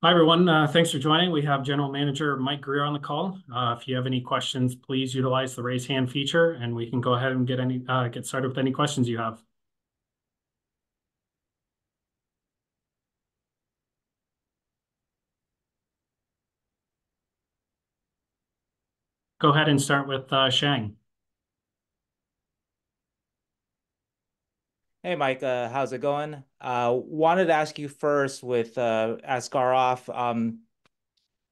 Hi, everyone. Thanks for joining. We have General Manager Mike Grier on the call. If you have any questions, please utilize the raise hand feature, and we can go ahead and get started with any questions you have. Go ahead and start with Shang. Hey Mike, how's it going? Wanted to ask you first with Askarov.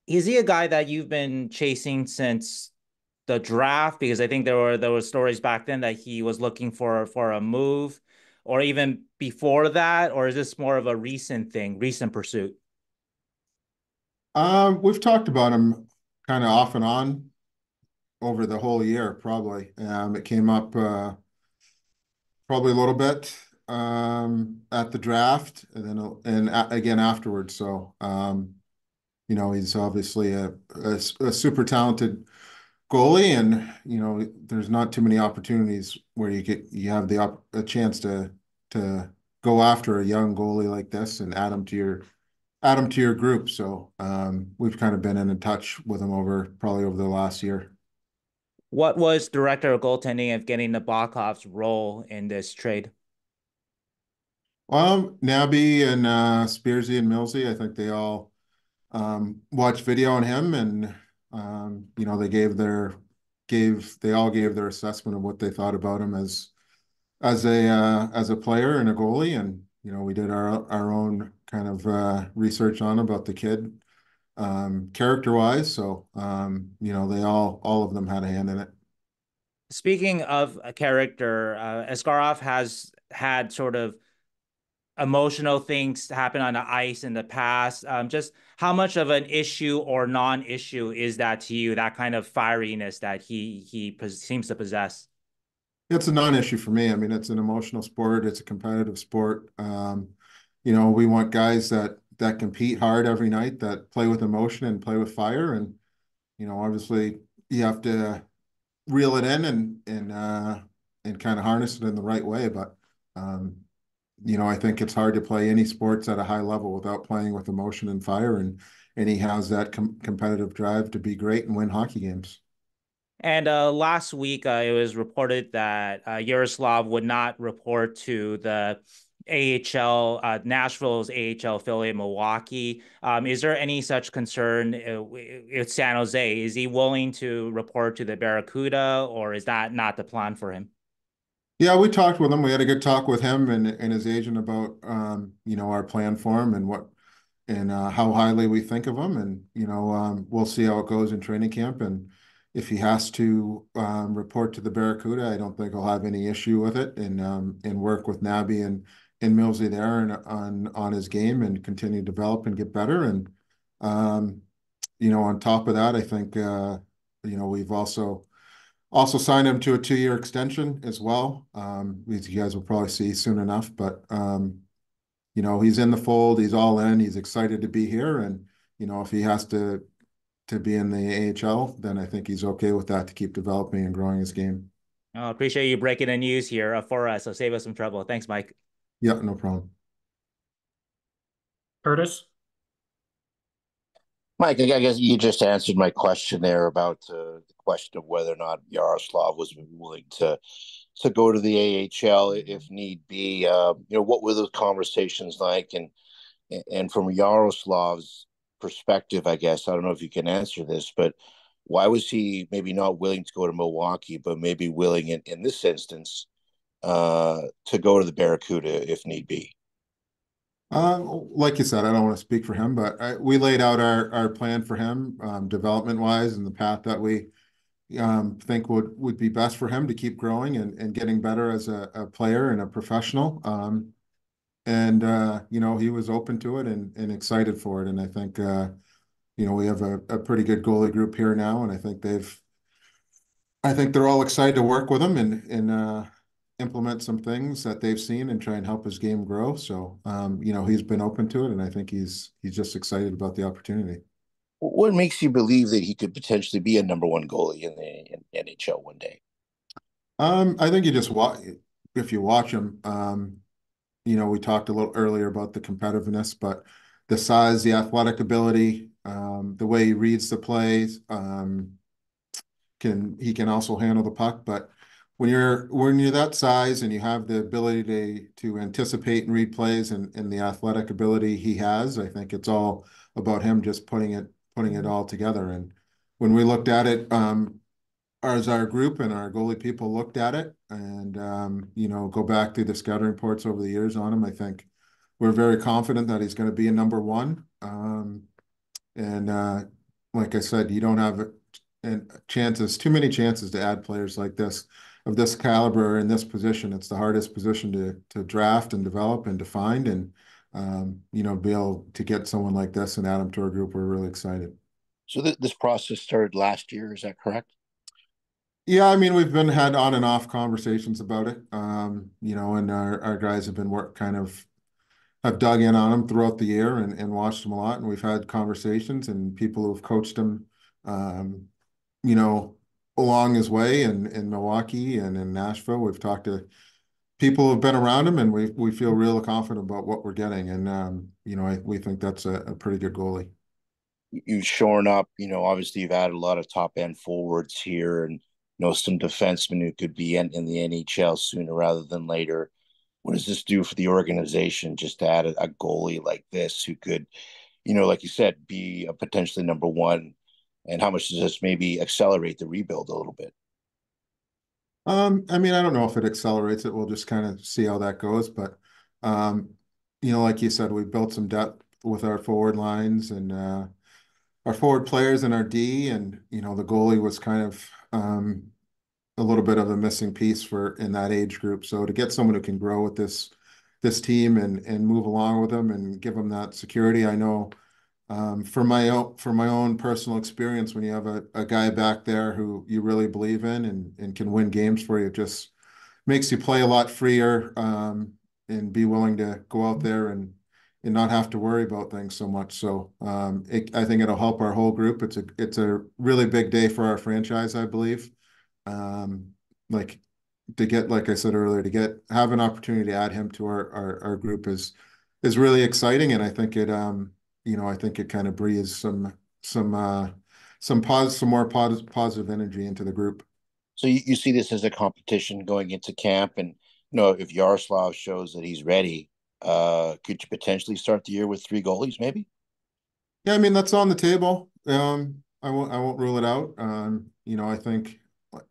Is he a guy that you've been chasing since the draft? Because I think there were stories back then that he was looking for a move, or even before that, or is this more of a recent thing, recent pursuit? We've talked about him kind of off and on over the whole year, probably. It came up probably a little bit at the draft, and then again afterwards. He's obviously a super talented goalie, and there's not too many opportunities where you have a chance to go after a young goalie like this and add him to your group. We've kind of been in touch with him probably over the last year. What was director of goaltending of getting Nabokov's role in this trade? Nabby and Spearsy and Millsy, I think they all watched video on him, and they all gave their assessment of what they thought about him as a player and a goalie, and we did our own kind of research on about the kid character wise. They all of them had a hand in it. Speaking of a character, Askarov has had sort of emotional things happen on the ice in the past. Just how much of an issue or non-issue is that to you? That kind of fieriness that he seems to possess. It's a non-issue for me. I mean, it's an emotional sport. It's a competitive sport. We want guys that compete hard every night, that play with emotion and play with fire. And obviously, you have to reel it in and kind of harness it in the right way. But I think it's hard to play any sports at a high level without playing with emotion and fire. And he has that competitive drive to be great and win hockey games. And last week, it was reported that Yaroslav would not report to the AHL, Nashville's AHL affiliate, Milwaukee. Is there any such concern with San Jose? Is he willing to report to the Barracuda, or is that not the plan for him? Yeah, we talked with him. We had a good talk with him and his agent about our plan for him and how highly we think of him. And we'll see how it goes in training camp. And if he has to report to the Barracuda, I don't think he'll have any issue with it. And work with Nabby and Millsy there and on his game and continue to develop and get better. And um, on top of that, I think we've also signed him to a 2-year extension as well. Which you guys will probably see soon enough. But he's in the fold. He's all in. He's excited to be here. And if he has to be in the AHL, then I think he's okay with that to keep developing and growing his game. I appreciate you breaking the news here for us. So save us some trouble. Thanks, Mike. Yeah, no problem. Curtis? Mike, I guess you just answered my question there about the question of whether or not Yaroslav was willing to go to the AHL if need be. What were those conversations like? And from Yaroslav's perspective, I guess I don't know if you can answer this, but why was he maybe not willing to go to Milwaukee, but maybe willing in this instance to go to the Barracuda if need be? Like you said, I don't want to speak for him, but we laid out our plan for him, development wise, and the path that we think would be best for him to keep growing and getting better as a player and a professional. He was open to it and excited for it. And I think we have a pretty good goalie group here now, and I think they're all excited to work with him and implement some things that they've seen and try and help his game grow. He's been open to it, and I think he's just excited about the opportunity. What makes you believe that he could potentially be a number one goalie in the NHL one day? I think you just watch if you watch him. We talked a little earlier about the competitiveness, but the size, the athletic ability, the way he reads the plays. He can also handle the puck, but when you're that size and you have the ability to anticipate and read plays and the athletic ability he has, I think it's all about him just putting it all together. And when we looked at it, as our group and our goalie people looked at it, and go back through the scouting reports over the years on him, I think we're very confident that he's going to be a number one. And like I said, you don't have too many chances to add players like this of this caliber in this position. It's the hardest position to draft and develop and to find, and be able to get someone like this and add him to our group. We're really excited. So this process started last year, is that correct? Yeah, I mean, we've had on and off conversations about it. And our guys have been have dug in on him throughout the year and watched him a lot. And we've had conversations and people who've coached him, you know, along his way in Milwaukee and in Nashville. We've talked to people who've been around him, and we feel real confident about what we're getting. And we think that's a pretty good goalie. You've shored up, obviously you've added a lot of top end forwards here, and some defensemen who could be in the NHL sooner rather than later. What does this do for the organization just to add a goalie like this who could, like you said, be a potentially number one? And how much does this maybe accelerate the rebuild a little bit? I mean, I don't know if it accelerates it. We'll just kind of see how that goes. But like you said, we built some depth with our forward lines and our forward players and our D, and the goalie was kind of a little bit of a missing piece in that age group. So to get someone who can grow with this team and move along with them and give them that security, I know from my own personal experience, when you have a guy back there who you really believe in and can win games for you, it just makes you play a lot freer, and be willing to go out there and not have to worry about things so much. So I think it'll help our whole group. It's a really big day for our franchise, I believe. Like like I said earlier, have an opportunity to add him to our group is really exciting, and I think it kind of breathes some more positive energy into the group. So you see this as a competition going into camp, and if Yaroslav shows that he's ready, could you potentially start the year with three goalies, maybe? Yeah, I mean that's on the table. I won't rule it out. I think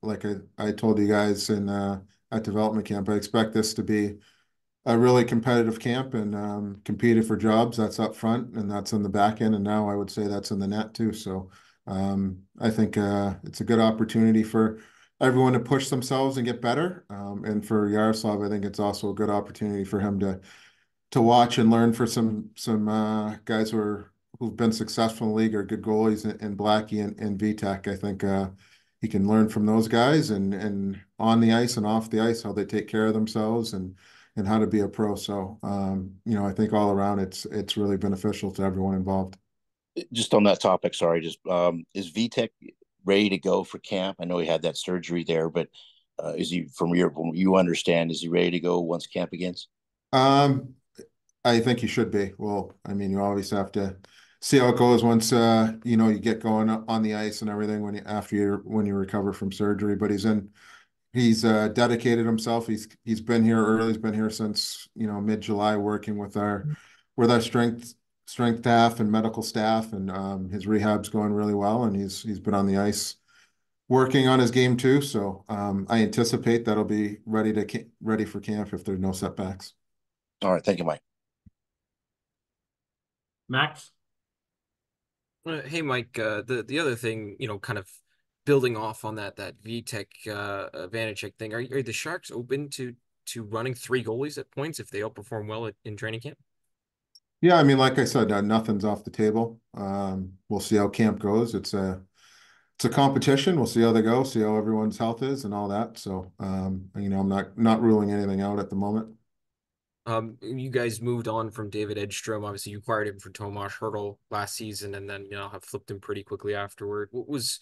like I told you guys at development camp, I expect this to be a really competitive camp and competed for jobs. That's up front and that's on the back end, and now I would say that's in the net too. So I think it's a good opportunity for everyone to push themselves and get better. And for Yaroslav, I think it's also a good opportunity for him to watch and learn for some guys who've been successful in the league or good goalies in Blackie and VTech. I think he can learn from those guys and on the ice and off the ice how they take care of themselves and how to be a pro. So I think all around it's really beneficial to everyone involved. Just on that topic, sorry, just is VTech ready to go for camp? I know he had that surgery there, but is he, from you understand, is he ready to go once camp begins? I think he should be. Well, I mean, you always have to see how it goes once you get going on the ice and everything when you recover from surgery. But he's dedicated himself. He's been here early. He's been here since mid-July, working with our strength staff and medical staff, and his rehab's going really well. And he's been on the ice working on his game too. So I anticipate that'll be ready for camp if there's no setbacks. All right, thank you, Mike. Max? Hey, Mike, the other thing, kind of building off on that VTech Vanacek thing, are the Sharks open to running three goalies at points if they outperform well in training camp? Yeah, I mean, like I said, nothing's off the table. We'll see how camp goes. It's a competition. We'll see how they go, see how everyone's health is and all that. So, I'm not ruling anything out at the moment. You guys moved on from David Edstrom. Obviously, you acquired him for Tomas Hertl last season, and then have flipped him pretty quickly afterward. Was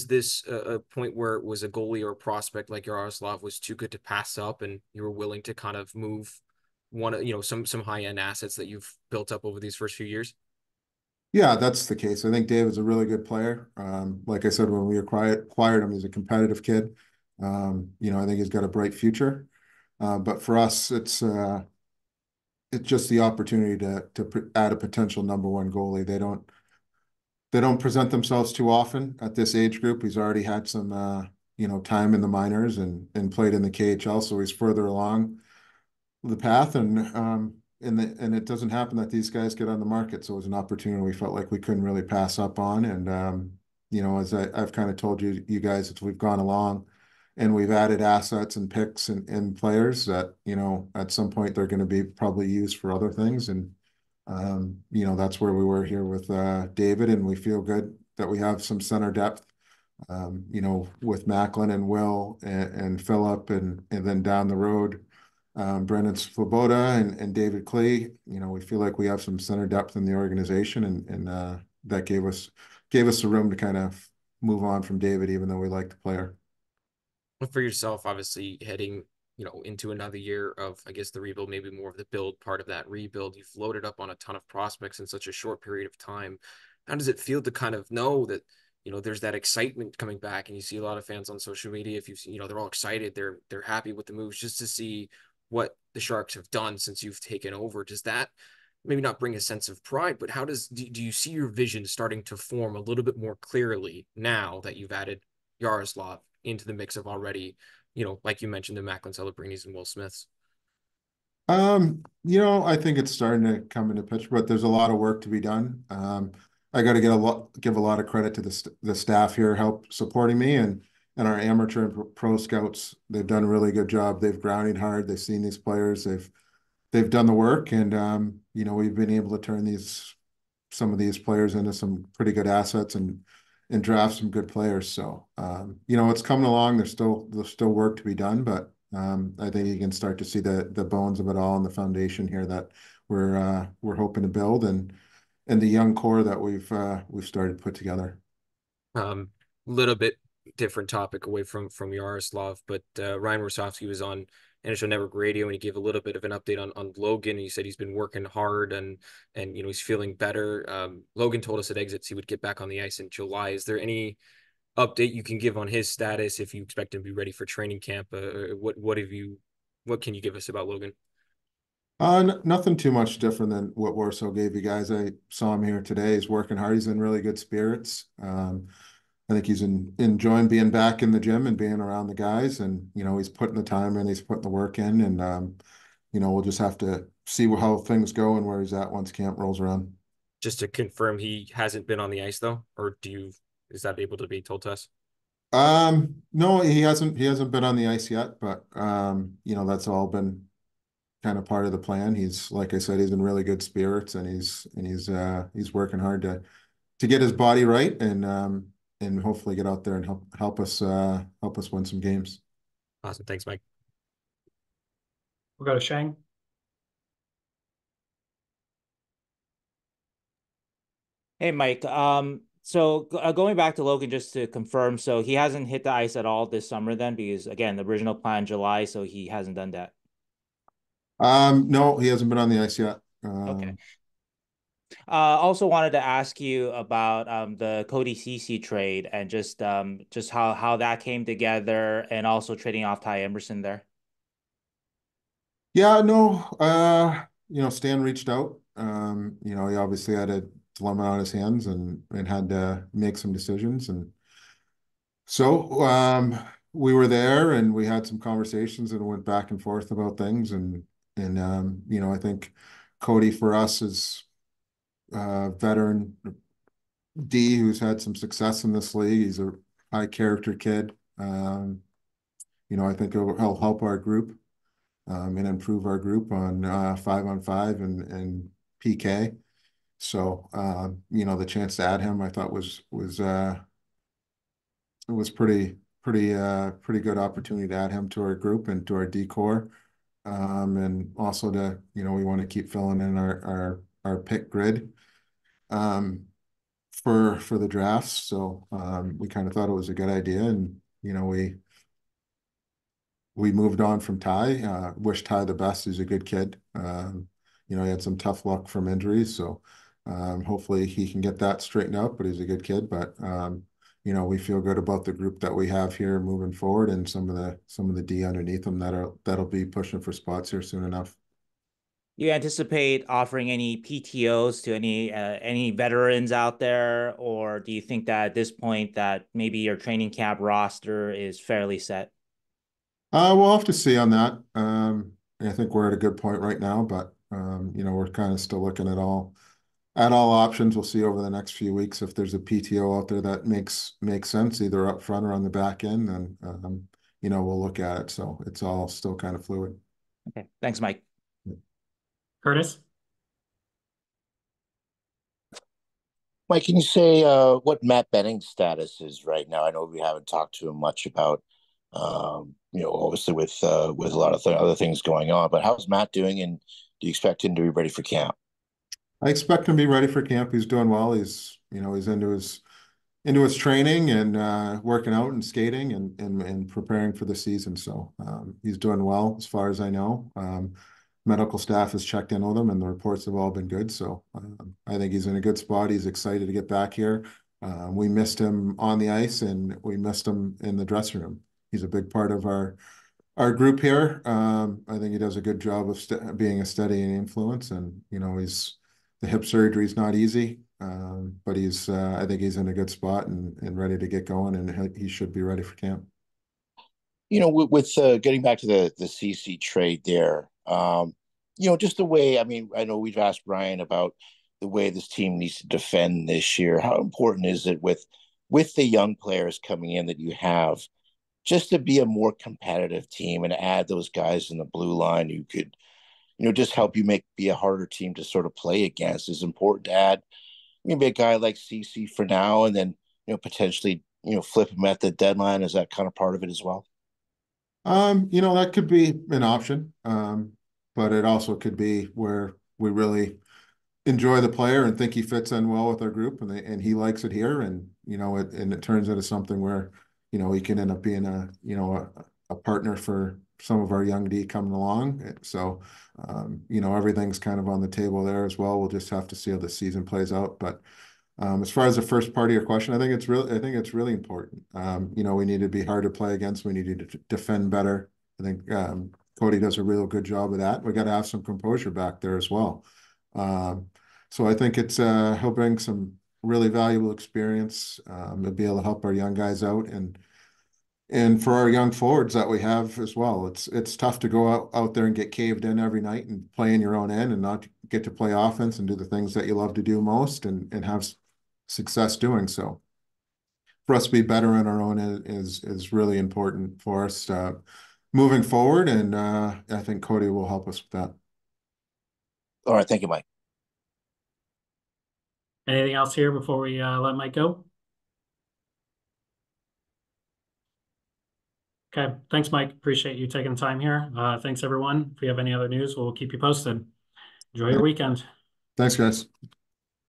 this a point where it was a goalie or a prospect like Yaroslav was too good to pass up, and you were willing to kind of move one of, some high-end assets that you've built up over these first few years? Yeah, that's the case. I think David's a really good player. Like I said, when we acquired him, he's a competitive kid. I think he's got a bright future. But for us, it's just the opportunity to add a potential number one goalie. They don't present themselves too often at this age group. He's already had some time in the minors and played in the KHL, so he's further along the path, and it doesn't happen that these guys get on the market. So it was an opportunity we felt like we couldn't really pass up on. And as I've kind of told you guys, as we've gone along and we've added assets and picks and players that, at some point they're going to be probably used for other things. And that's where we were here with David, and we feel good that we have some center depth. With Macklin and Will and Philip, and then down the road, Brendan Svoboda and David Klee. We feel like we have some center depth in the organization, and that gave us the room to kind of move on from David, even though we like the player. For yourself, obviously heading, into another year of, I guess, the rebuild, maybe more of the build part of that rebuild. You've loaded up on a ton of prospects in such a short period of time. How does it feel to kind of know that, there's that excitement coming back, and you see a lot of fans on social media, if you've seen, they're all excited, they're happy with the moves, just to see what the Sharks have done since you've taken over? Does that maybe not bring a sense of pride, but do you see your vision starting to form a little bit more clearly now that you've added Yaroslav into the mix of already, like you mentioned, the Macklin Celebrinis and Will Smiths? I think it's starting to come into picture, but there's a lot of work to be done. I got to give a lot of credit to the staff here, help supporting me, and our amateur and pro scouts. They've done a really good job. They've grounded hard. They've seen these players. They've done the work, and we've been able to turn some of these players into some pretty good assets and draft some good players. So it's coming along. There's still work to be done, but I think you can start to see the bones of it all and the foundation here that we're hoping to build, and the young core that we've started to put together. Little bit different topic away from Yaroslav, but Ryan Rosofsky was on NHL Network Radio, and he gave a little bit of an update on Logan. He said he's been working hard, and he's feeling better. Logan told us at exits he would get back on the ice in July. Is there any update you can give on his status, if you expect him to be ready for training camp? What can you give us about Logan? Nothing too much different than what Warsaw gave you guys. I saw him here today. He's working hard. He's in really good spirits. I think he's enjoying being back in the gym and being around the guys, and he's putting the time in, he's putting the work in, and we'll just have to see how things go and where he's at once camp rolls around. Just to confirm, he hasn't been on the ice though, or is that able to be told to us? No, he hasn't been on the ice yet, but that's all been kind of part of the plan. He's, like I said, he's in really good spirits, and he's working hard to get his body right, and hopefully get out there and help us win some games. Awesome. Thanks, Mike. We'll go to Shang. Hey, Mike. So going back to Logan, just to confirm, so he hasn't hit the ice at all this summer then, because again, the original plan July, so he hasn't done that. No, he hasn't been on the ice yet. Okay. Also wanted to ask you about the Cody Ceci trade, and just how that came together, and also trading off Ty Emerson there. Yeah, no, Stan reached out. He obviously had a dilemma on his hands and had to make some decisions. And so we were there, and we had some conversations and went back and forth about things. And I think Cody for us is a veteran D who's had some success in this league. He's a high character kid. I think he'll help our group and improve our group on 5-on-5 and PK. So the chance to add him, I thought was pretty good opportunity to add him to our group and to our D core, and also we want to keep filling in our pick grid for the drafts. So we kind of thought it was a good idea, and we moved on from Ty. Wish Ty the best. He's a good kid. He had some tough luck from injuries, so hopefully he can get that straightened out. But he's a good kid. But we feel good about the group that we have here moving forward, and some of the D underneath them that'll be pushing for spots here soon enough. You anticipate offering any PTOs to any veterans out there, or do you think that at this point that maybe your training camp roster is fairly set? We'll have to see on that. I think we're at a good point right now, but we're kind of still looking at all options. We'll see over the next few weeks if there's a PTO out there that makes sense, either up front or on the back end. Then we'll look at it. So it's all still kind of fluid. Okay, thanks, Mike. Curtis? Mike, can you say what Matt Benning's status is right now? I know we haven't talked to him much about, obviously with a lot of other things going on. But how's Matt doing, and do you expect him to be ready for camp? I expect him to be ready for camp. He's doing well. He's into his training and working out and skating and preparing for the season. So he's doing well as far as I know. Medical staff has checked in with him, and the reports have all been good. So I think he's in a good spot. He's excited to get back here. We missed him on the ice, and we missed him in the dressing room. He's a big part of our group here. I think he does a good job of being a steadying influence, and the hip surgery is not easy, but I think he's in a good spot and ready to get going, and he should be ready for camp. With getting back to the CC trade there, just the way, I mean, I know we've asked Brian about the way this team needs to defend this year. How important is it with the young players coming in that you have, just to be a more competitive team and add those guys in the blue line who could, just help you be a harder team to sort of play against? Is important to add maybe a guy like CC for now, and then, potentially, flip him at the deadline? Is that kind of part of it as well? That could be an option. But it also could be where we really enjoy the player and think he fits in well with our group, and he likes it here, and it turns into something where he can end up being a partner for some of our young D coming along. So everything's kind of on the table there as well. We'll just have to see how the season plays out. But as far as the first part of your question, I think it's really important. We need to be hard to play against. We need to defend better. I think Cody does a real good job of that. We got to have some composure back there as well. So I think he'll bring some really valuable experience. He'll be able to help our young guys out, and for our young forwards that we have as well. It's tough to go out there and get caved in every night and play in your own end and not get to play offense and do the things that you love to do most and have success doing so. For us to be better on our own is really important for us moving forward, and I think Cody will help us with that. All right, thank you, Mike. Anything else here before we let Mike go? Okay, thanks, Mike. Appreciate you taking the time here. Thanks, everyone. If we have any other news, we'll keep you posted. Enjoy your weekend. Thanks, guys.